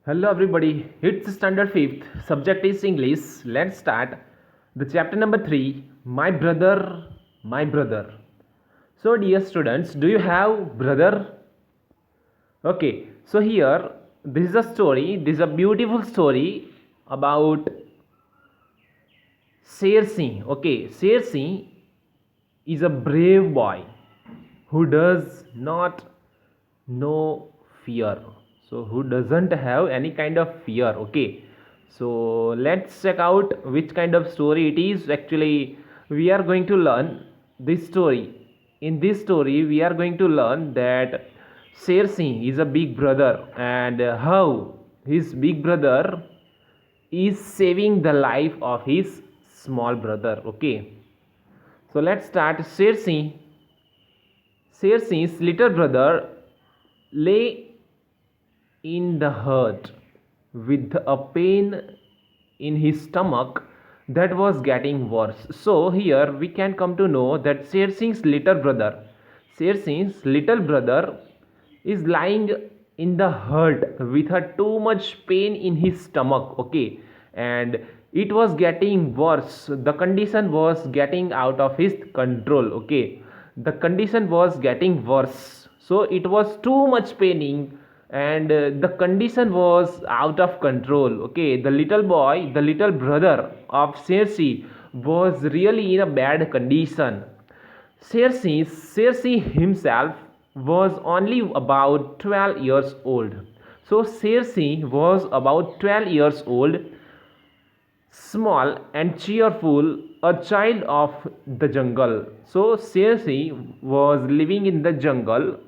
Hello everybody, it's standard 5th, subject is English. Let's start the chapter number 3, my brother, my brother. So dear students, do you have brother? Okay, so here this is a story, this is a beautiful story about Sher Singh. Okay, Sher Singh is a brave boy who does not know fear. So who doesn't have any kind of fear. Okay, so let's check out which kind of story it is. Actually, we are going to learn this story. In this story we are going to learn that Sher Singh is a big brother and how his big brother is saving the life of his small brother. Okay, so let's start. Sher Singh's little brother lay in the hut with a pain in his stomach that was getting worse. So here we can come to know that Sher Singh's little brother is lying in the hut with a too much pain in his stomach. Okay, and it was getting worse. The condition was getting out of his control. Okay, the condition was getting worse, so it was too much paining and the condition was out of control. Okay, the little boy, the little brother of Cersei was really in a bad condition. Cersei himself was only about 12 years old. So Cersei was about 12 years old, small and cheerful, a child of the jungle. So Cersei was living in the jungle.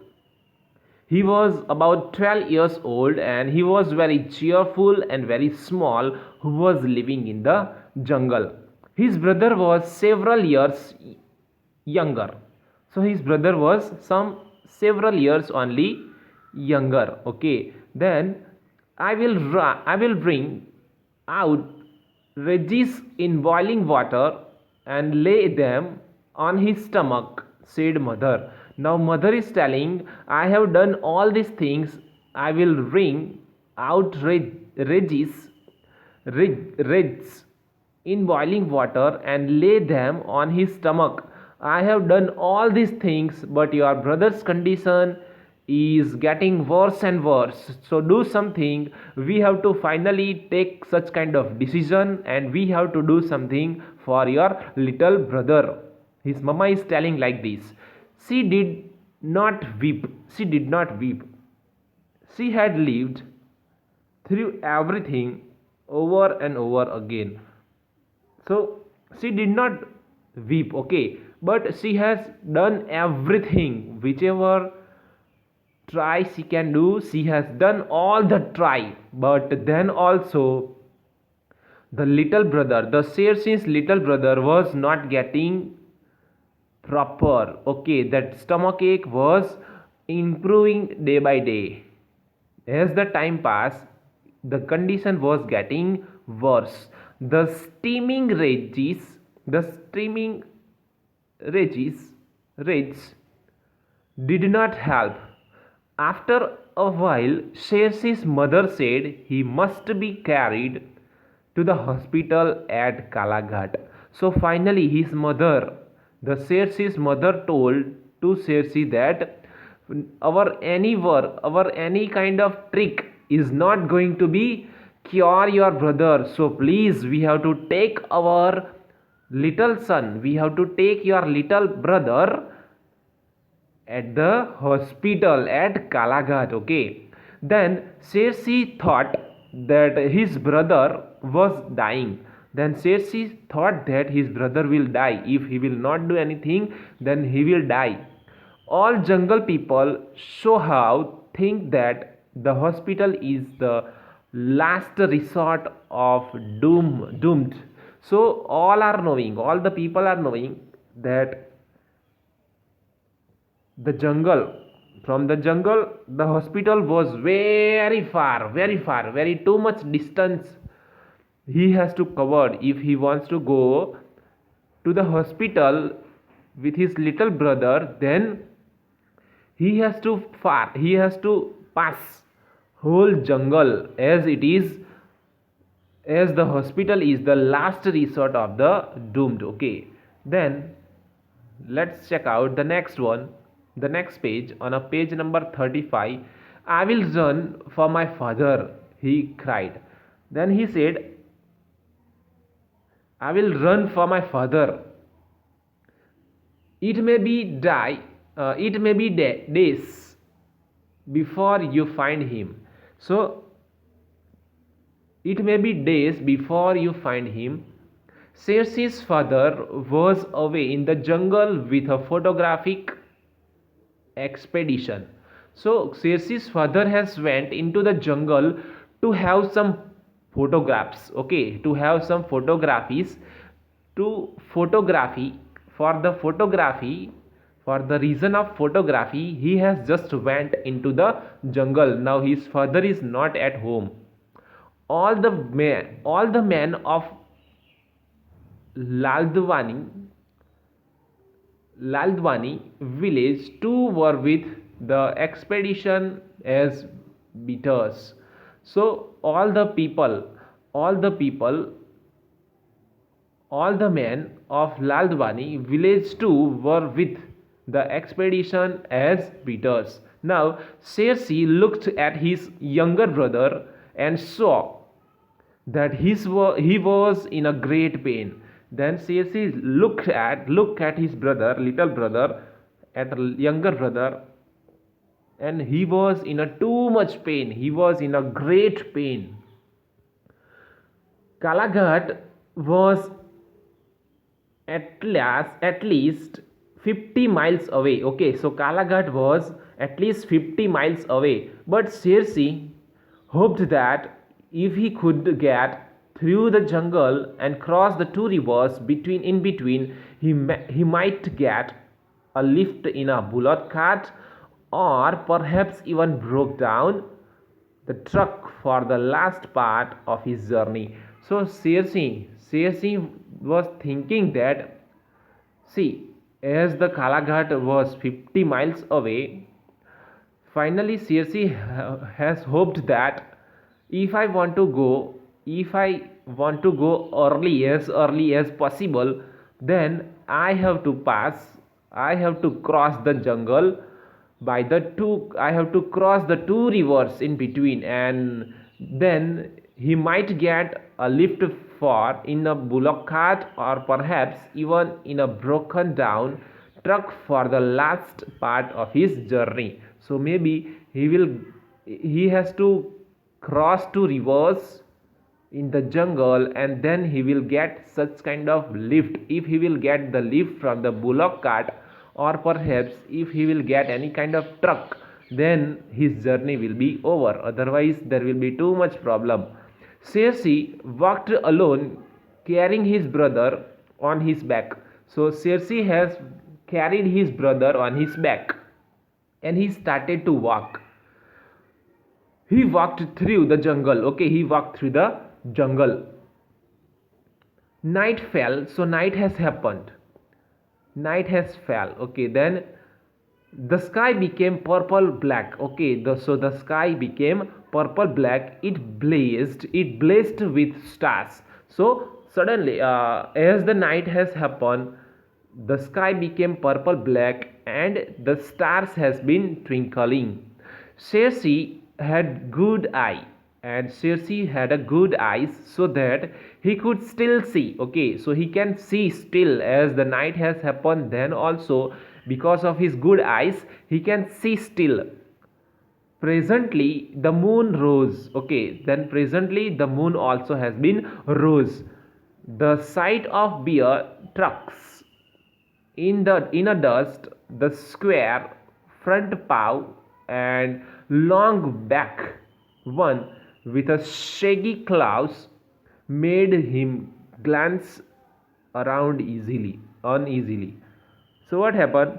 He was about 12 years old and he was very cheerful and very small, who was living in the jungle. His brother was several years younger. So his brother was some several years only younger. Okay, then I will bring out Regis in boiling water and lay them on his stomach, said mother. Now mother is telling, I have done all these things. I will wring out Regis in boiling water and lay them on his stomach. I have done all these things, but your brother's condition is getting worse and worse. So do something. We have to finally take such kind of decision and we have to do something for your little brother. His mama is telling like this. She did not weep. She did not weep. She had lived through everything over and over again. So she did not weep. Okay, but she has done everything, whichever try she can do, she has done all the try. But then also the little brother, the Cersei's little brother, was not getting proper. Okay, that stomach ache was improving day by day. As the time passed, the condition was getting worse. The steaming rages, rage did not help. After a while, Cersei's mother said he must be carried to the hospital at Kalaghat. So finally, his mother, the Cersei's mother, told to Cersei that our any kind of trick is not going to be cure your brother. So please, we have to take our little son, we have to take your little brother at the hospital at Kalaghat. Okay, then Cersei thought that his brother was dying. Then Cersei thought that his brother will die. If he will not do anything, then he will die. All jungle people show how think that the hospital is the last resort of doomed. So all the people are knowing that the jungle from the jungle the hospital was very far, very too much distance he has to cover if he wants to go to the hospital with his little brother. Then he has to pass whole jungle, as it is, as the hospital is the last resort of the doomed. Okay, then let's check out the next one, the next page. On a page number 35, I will run for my father, he cried. Then he said, I will run for my father. It may be days before you find him. So it may be days before you find him. Circe's father was away in the jungle with a photographic expedition. So Circe's father has went into the jungle to have some photographs, okay, to have some photographies, to photography, for the photography, for the reason of photography, he has just went into the jungle. Now his father is not at home. All the men of Laldwani Laldwani village too were with the expedition as beaters. So all the people, all the men of Laldwani village too were with the expedition as beaters. Now Circe looked at his younger brother and saw that he was in a great pain. Then Circe looked at his brother, little brother, at the younger brother, and he was in a too much pain. He was in a great pain. Kalaghat was at least 50 miles away. Okay, so Kalaghat was at least 50 miles away. But Circe hoped that if he could get through the jungle and cross the two rivers in between, he might get a lift in a bullock cart, or perhaps even broke down the truck for the last part of his journey. So Circe was thinking that, see, as the Kalaghat was 50 miles away, finally Circe has hoped that if I want to go early as possible, then I have to cross the jungle I have to cross the two rivers in between, and then he might get a lift for in a bullock cart, or perhaps even in a broken down truck for the last part of his journey. So maybe he has to cross two rivers in the jungle, and then he will get such kind of lift, if he will get the lift from the bullock cart, or perhaps if he will get any kind of truck, then his journey will be over. Otherwise there will be too much problem. Circe walked alone, carrying his brother on his back. So Circe has carried his brother on his back, and he started to walk. He walked through the jungle. Okay, he walked through the jungle. Night fell, so night has happened. Night has fell. Okay, then the sky became purple black. Okay, so the sky became purple black. It blazed with stars. So suddenly, as the night has happened, the sky became purple black and the stars has been twinkling. Circe had good eye, and Circe had a good eyes, so that he could still see. Okay, so he can see still, as the night has happened, then also because of his good eyes he can see still. Presently the moon rose. Okay, then presently the moon also has been rose. The sight of beer trucks in a dust, the square front paw and long back one with a shaggy claws made him glance around uneasily. So what happened?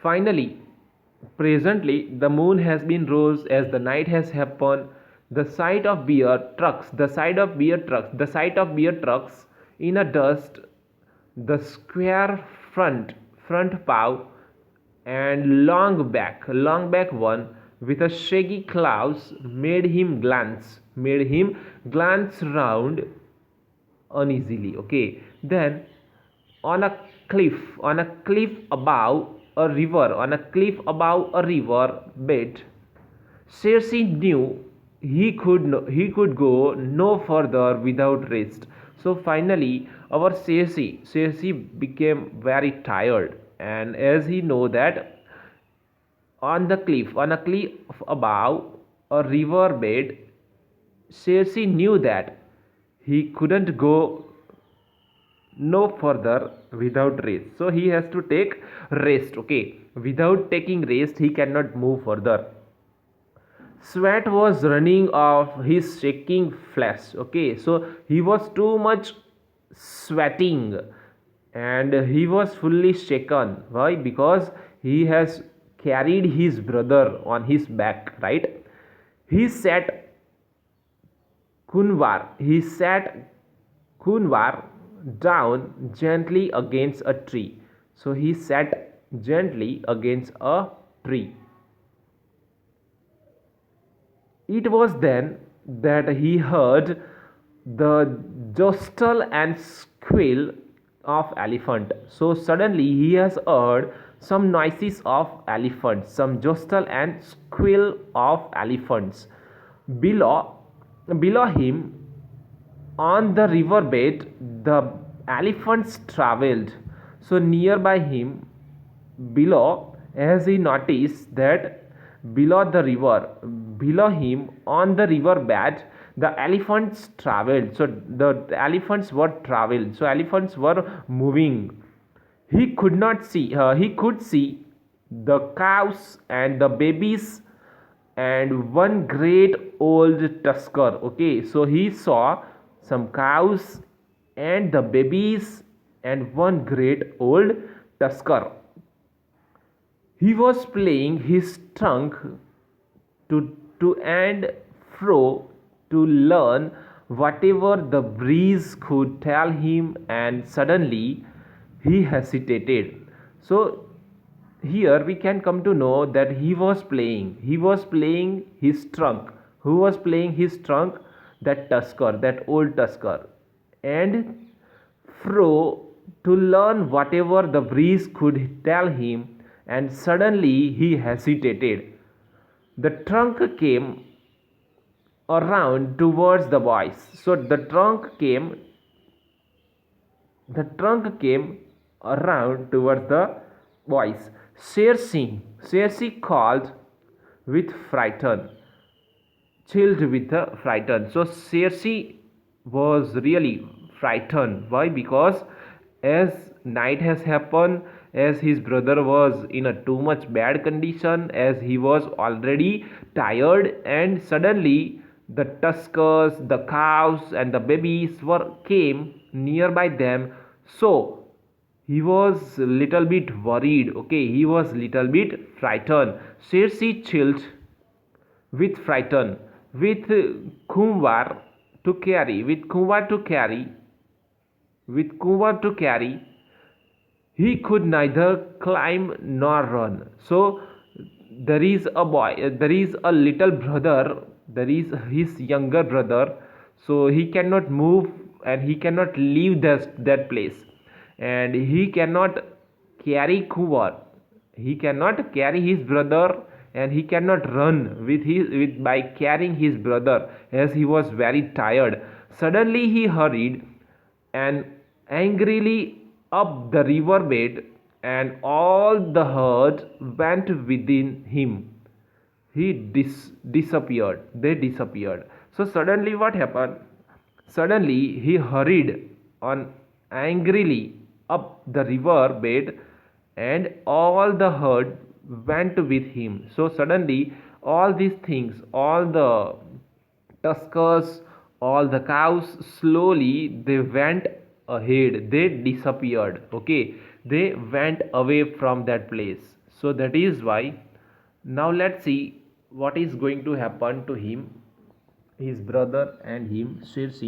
Finally, presently, the moon has been rose as the night has happened. The sight of beer trucks in a dust, the square front paw and long back one with a shaggy claws made him glance round uneasily. Okay, then on a cliff above a river bed, Circe knew he could go no further without rest. So finally, our Circe became very tired, and as he know that on a cliff above a river bed, Circe knew that he couldn't go no further without rest. So he has to take rest. Okay, without taking rest, he cannot move further. Sweat was running off his shaking flesh. Okay, so he was too much sweating and he was fully shaken. Why? Because he has carried his brother on his back, right? He sat he sat Kunvar down gently against a tree. So he sat gently against a tree. It was then that he heard the jostle and squeal of elephant. So suddenly he has heard some noises of elephants, some jostle and squeal of elephants. Below, below him, on the riverbed, the elephants travelled. So nearby him, below, as he noticed that below the river, below him on the riverbed, the elephants travelled. So the elephants were travelled. So elephants were moving. He could see the cows and the babies and one great old tusker. Okay, so he saw some cows and the babies and one great old tusker. He was playing his trunk to and fro to learn whatever the breeze could tell him, and suddenly he hesitated. So here we can come to know that he was playing his trunk. Who was playing his trunk? That tusker, that old tusker, and fro to learn whatever the breeze could tell him, and suddenly he hesitated. The trunk came around towards the boys. So the trunk came around towards the boys. Circe called with frighten, chilled with the frighten. So Circe was really frightened. Why? Because as night has happened, as his brother was in a too much bad condition, as he was already tired, and suddenly the tuskers, the cows, and the babies were came nearby them. So he was little bit worried. Okay, he was little bit frightened. Circe chilled with frighten, with Kumvar with Kumvar to carry, he could neither climb nor run. So there is a little brother, there is his younger brother. So he cannot move and he cannot leave that place, and he cannot carry Kumvar. He cannot carry his brother, and he cannot run by carrying his brother, as he was very tired. Suddenly he hurried and angrily up the riverbed, and all the herd went within him. They disappeared. So suddenly what happened? Suddenly he hurried on angrily up the river bed, and all the herd went with him. So suddenly all these things, all the tuskers, all the cows, slowly they went ahead, they disappeared. Okay, they went away from that place. So that is why. Now let's see what is going to happen to him, his brother, and him, Circe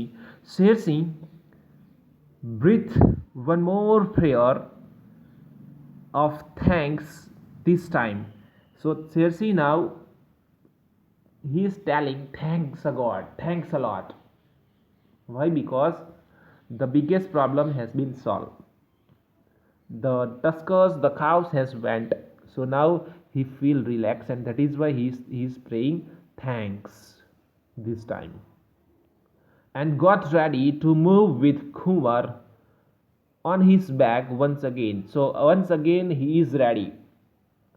breathed one more prayer of thanks this time. So Circe now he is telling thanks a god, thanks a lot. Why? Because the biggest problem has been solved. The tuskers, the cows has went. So now he feel relaxed, and that is why he's praying thanks this time, and got ready to move with Kumar on his back once again. So once again he is ready.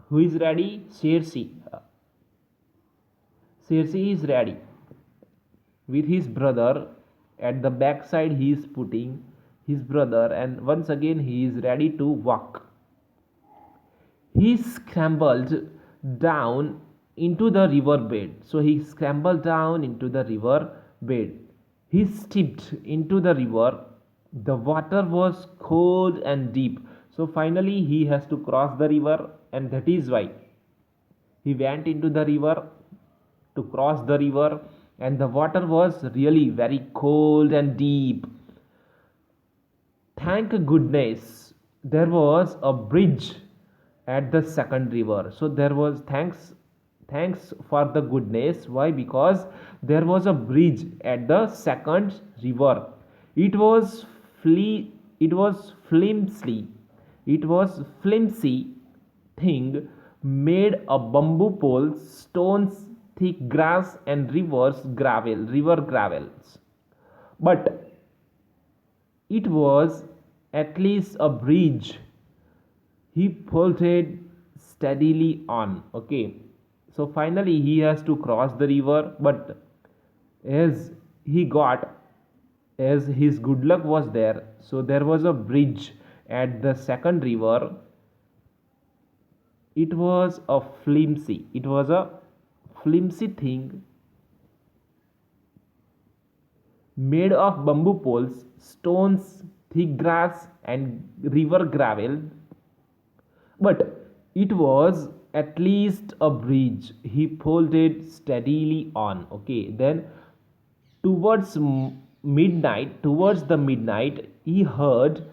Who is ready? Shersi. Shersi is ready with his brother. At the backside he is putting his brother, and once again he is ready to walk. He scrambled down into the river bed. So he scrambled down into the river bed. He stepped into the river. The water was cold and deep. So finally he has to cross the river, and that is why he went into the river to cross the river, and the water was really very cold and deep. Thank goodness there was a bridge at the second river. So there was thanks for the goodness. Why? Because there was a bridge at the second river. It was it was flimsy thing, made of bamboo poles, stones, thick grass, and river gravels. But it was at least a bridge. He floated steadily on. Okay, so finally he has to cross the river, but as he got as his good luck was there, so there was a bridge at the second river. It was a flimsy thing, made of bamboo poles, stones, thick grass, and river gravel. But it was at least a bridge. He folded steadily on. Okay, then towards the midnight, he heard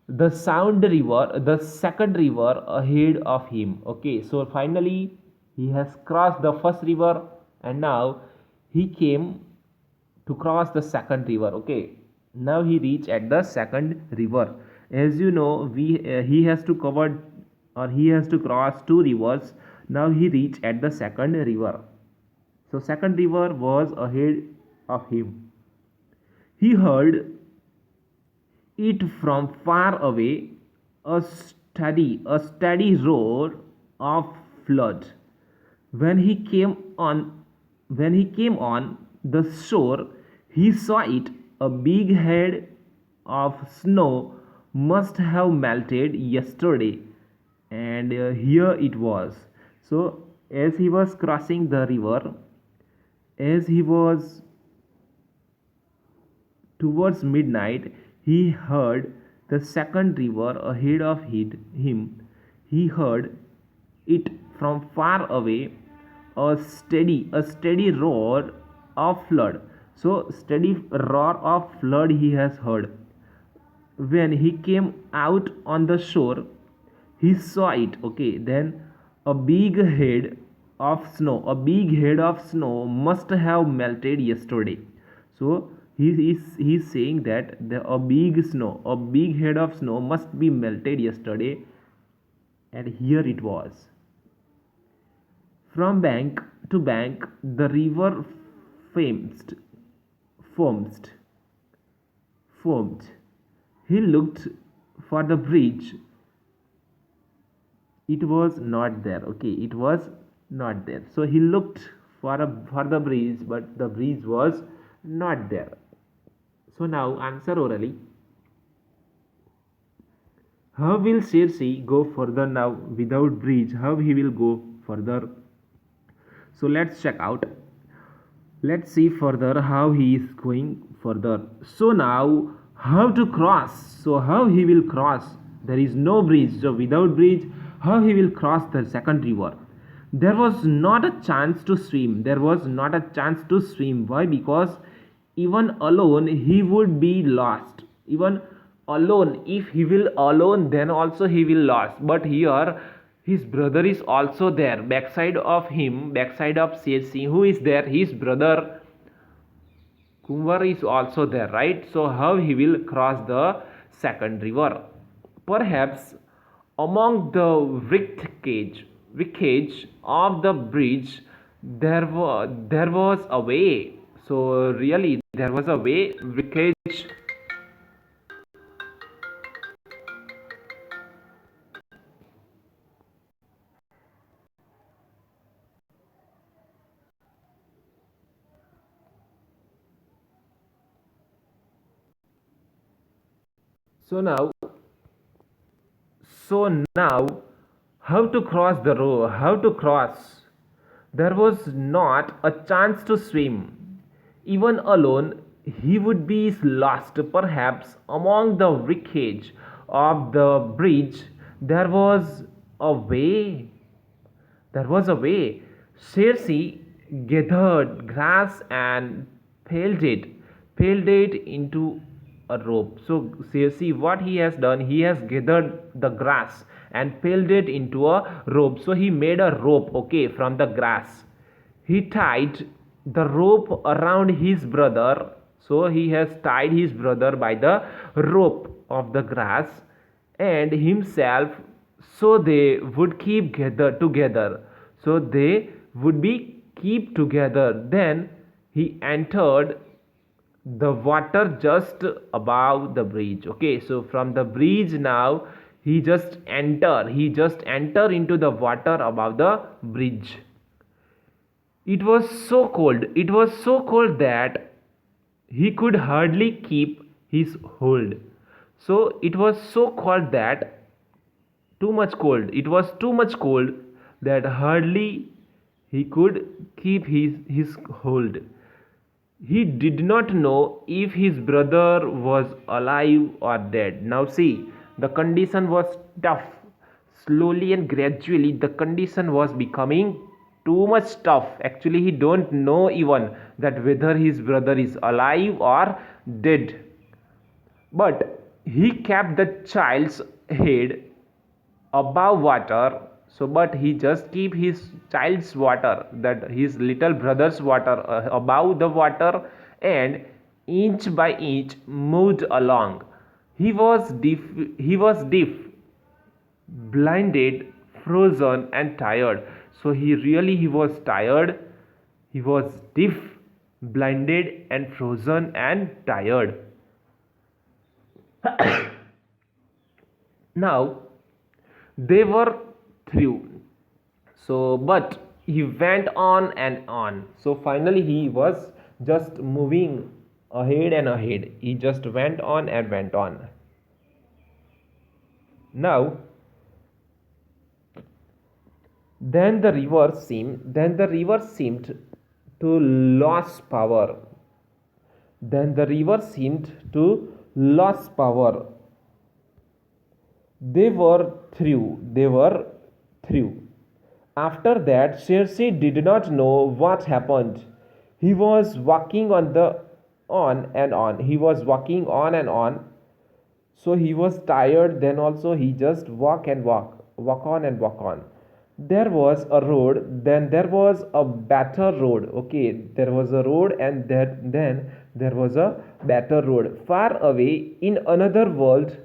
the second river ahead of him. Okay, so finally he has crossed the first river, and now he came to cross the second river. Okay, now he reached at the second river. As you know, we he has to cover, or he has to cross two rivers. Now he reached at the second river. So second river was ahead of him. He heard it from far away, a steady roar of flood. When he came on when he came on the shore, he saw it. A big head of snow must have melted yesterday, and here it was. So as he was crossing the river, as he was towards midnight, he heard the second river ahead of him. He heard it from far away, a steady roar of flood. So steady roar of flood he has heard. When he came out on the shore, he saw it. Okay, then a big head of snow must have melted yesterday. So he's saying that a big head of snow must be melted yesterday, and here it was. From bank to bank the river foamed foamed foamed. He looked for the bridge. It was not there. Okay, it was not there. So he looked for the bridge, but the bridge was not there. So now answer orally. How will Shersi go further now without bridge? How he will go further? So let's check out. Let's see further how he is going further. So now how to cross? So how he will cross? There is no bridge. So without bridge, how he will cross the second river? There was not a chance to swim. There was not a chance to swim. Why? Because even alone he would be lost. Even alone, if he will alone, then also he will lost. But here His brother is also there. Backside of him, backside of Circe, who is there? His brother Kumar is also there, right? So how he will cross the second river? Perhaps among the wreckage of the bridge, there was a way. So really, there was a way. Wreckage. So now, so now, how to cross the road? How to cross? There was not a chance to swim. Even alone, he would be lost. Perhaps among the wreckage of the bridge, there was a way. There was a way. Circe gathered grass and peeled it into a rope. So Circe, what he has done, he has gathered the grass and peeled it into a rope. So he made a rope, okay, from the grass. He tied the rope around his brother. So he has tied his brother by the rope of the grass and himself, so they would keep together, so they would be keep together. Then he entered the water just above the bridge. Okay, so from the bridge now he just enter into the water above the bridge. It was so cold that he could hardly keep his hold. So it was so cold that too much cold. It was too much cold that hardly he could keep his hold. He did not know if his brother was alive or dead. Now see, the condition was tough. Slowly and gradually the condition was becoming too much tough. Actually, he don't know even that whether his brother is alive or dead. But he kept the child's head above water. So but he just keep his child's water, that his little brother's water, above the water, and inch by inch moved along. He was deaf, blinded, frozen, and tired. So he was tired. He was deaf, blinded, and frozen and tired. Now they were through. So but he went on and on. So finally he was just moving ahead and ahead. He just went on and went on. Now then the river seemed to lose power. Then the river seemed to lose power. They were through. After that, Circe did not know what happened. He was walking on and on. He was walking on and on. So he was tired. Then also he just walk on and walk on. There was a road. Then there was a better road. Okay, there was a road, and then there was a better road. Far away in another world,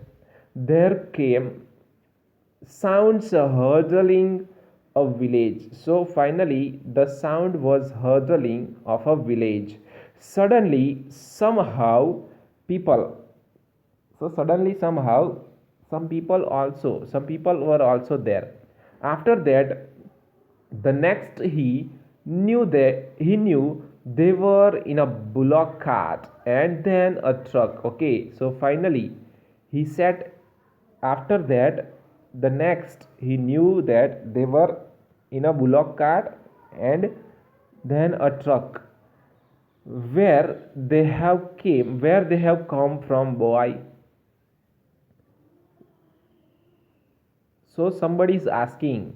there came sounds hurtling a village. So finally, the sound was hurtling of a village. Suddenly, somehow, people. So suddenly, somehow, some people were also there. After that, the next he knew they were in a bullock cart and then a truck. Okay, so finally he said, after that, the next he knew that they were in a bullock cart and then a truck. Where they have come from, boy? So somebody is asking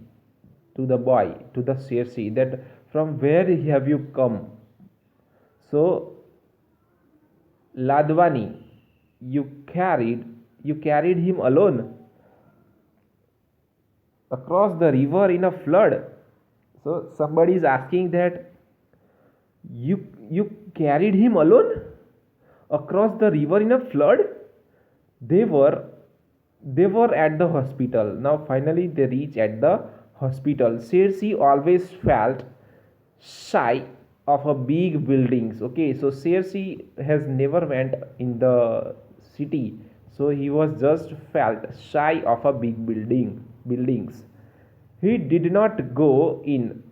to the boy, to the Circe, that from where have you come? So Ladvani, you carried you carried him alone. across the river in a flood. So somebody is asking that you carried him alone across the river in a flood. They were they were at the hospital. Now finally they reach at the hospital. Cersei always felt shy of a big buildings. Okay, so Cersei has never went in the city, so he was just felt shy of a big buildings. He did not go in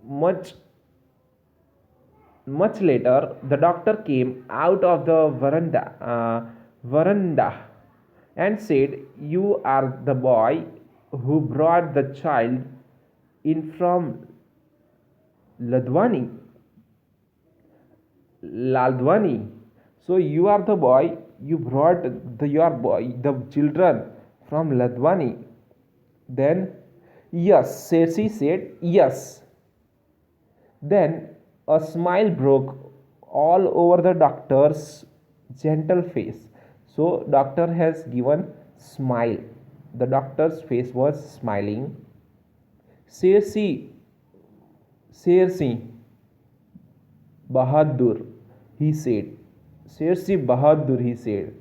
much. Much later, the doctor came out of the veranda and said, "You are the boy who brought the child in from Ladwani, Laldwani. So you are the boy you brought the children from Ladwani." Then, yes, Cersei said, yes. Then a smile broke all over the doctor's gentle face. So doctor has given smile. The doctor's face was smiling. Cersei, Cersei, Bahadur, he said. Cersei Bahadur, he said.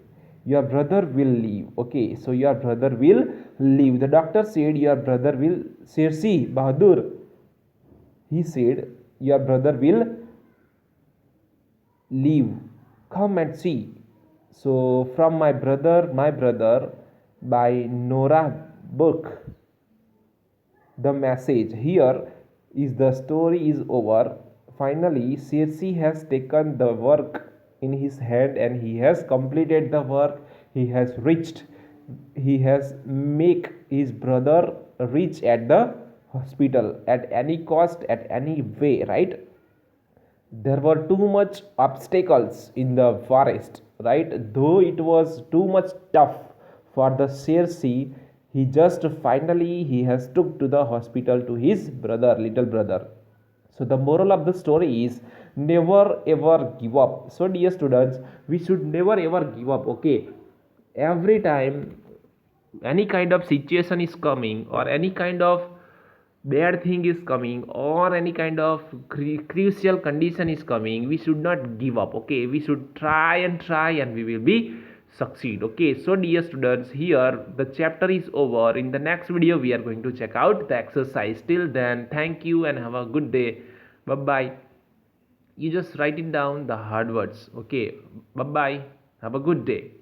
Your brother will live. Okay, so your brother will live. The doctor said, your brother will. Cersei Bahadur, he said, your brother will live. Come and see. So, from my brother, by Nora Book. The message here is the story is over. Finally, Circe has taken the work in his hand and he has completed the work. He has reached. He has make his brother reach at the hospital at any cost, at any way, right? There were too much obstacles in the forest, right? Though it was too much tough for the Circe, he just finally he has took to the hospital to his brother, little brother. So the moral of the story is never ever give up. So dear students, we should never ever give up. Okay, every time any kind of situation is coming or any kind of bad thing is coming or any kind of crucial condition is coming, we should not give up. Okay, we should try and we will be succeed. Okay, so dear students, here the chapter is over. In the next video we are going to check out the exercise. Till then, thank you and have a good day. Bye bye. You just write it down the hard words. Okay, bye bye, have a good day.